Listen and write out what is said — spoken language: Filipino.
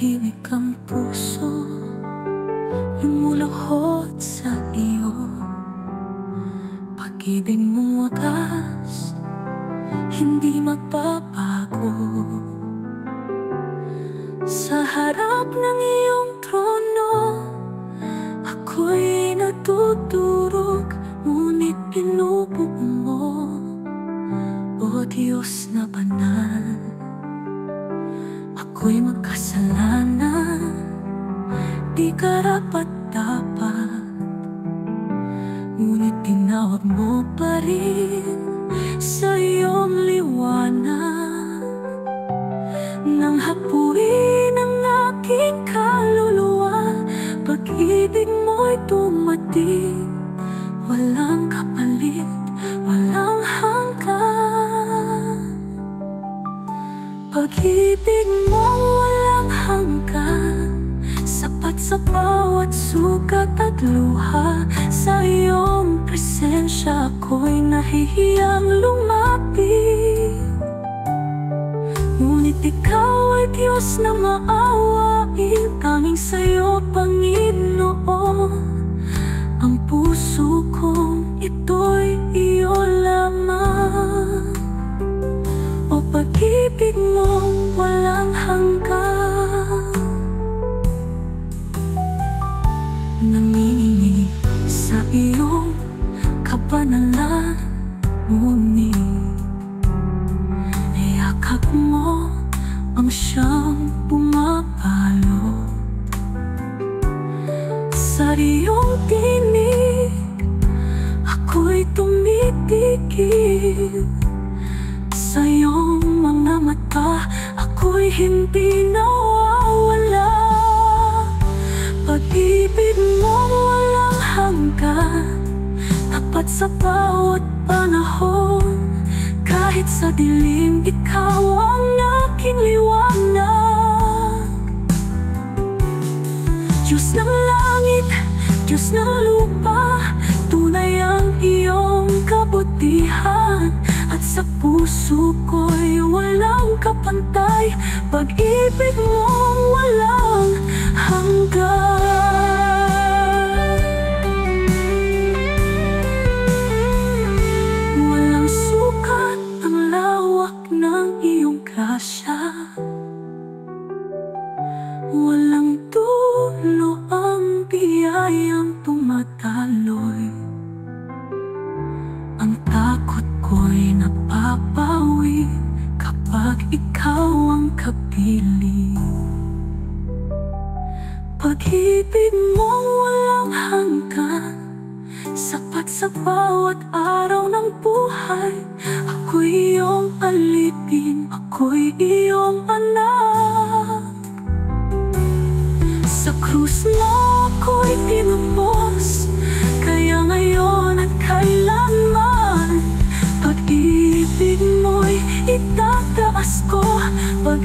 tahimik ang puso, lumuluhod sa iyo. Pag-ibig mong wagas, hindi magbabago. Sa harap ng iyong trono, ako'y natutulog, ngunit pinubuo mo, O Diyos na banal. Ako'y magkasalanan, di karapat-dapat, ngunit tinawag mo pa rin sa iyong liwanag. Nang hapuin ang aking kaluluwa, pag-ibig mo'y tumating, walang kapalit, walang hanggan. Pag-ibig mo walang hanggan, sapat sa bawat sugat at luha. Sa iyong presensya ako'y nahihiyang lumapit, ngunit ikaw ay Diyos na maawain. Tanging sa'yo, Panginoon, ang puso kong ito'y iyo lamang. O pag-ibig mong walang hanggan, nanginginig sa iyong kabanalan, ngunit niyakap mo ang siyang pumapalo. Sa iyong tinig, ako'y tumitigil. Sa iyong mga mata, ako'y hindi nawawala. Pag-ibig mo walang hanggan, tapat sa bawat panahon. Kahit sa dilim, ikaw ang aking liwanag. Diyos ng langit, Diyos ng lupa, tunay ang iyong kabutihan. At sa puso ko'y walang kapantay, pag-ibig mong walang hanggan. Walang sukat ang lawak ng iyong grasya, walang dulo ang biyayang tumataloy. Ang takot ko'y napapawi kapag ikaw ang kapiling. Pag-ibig mo walang hanggan, sapat sa bawat araw ng buhay. Ako'y iyong alipin, ako'y iyong anak. Sa krus mo ako'y pinupos, kaya ngayon at kailanman, pag-ibig mo'y itataas ko. Pag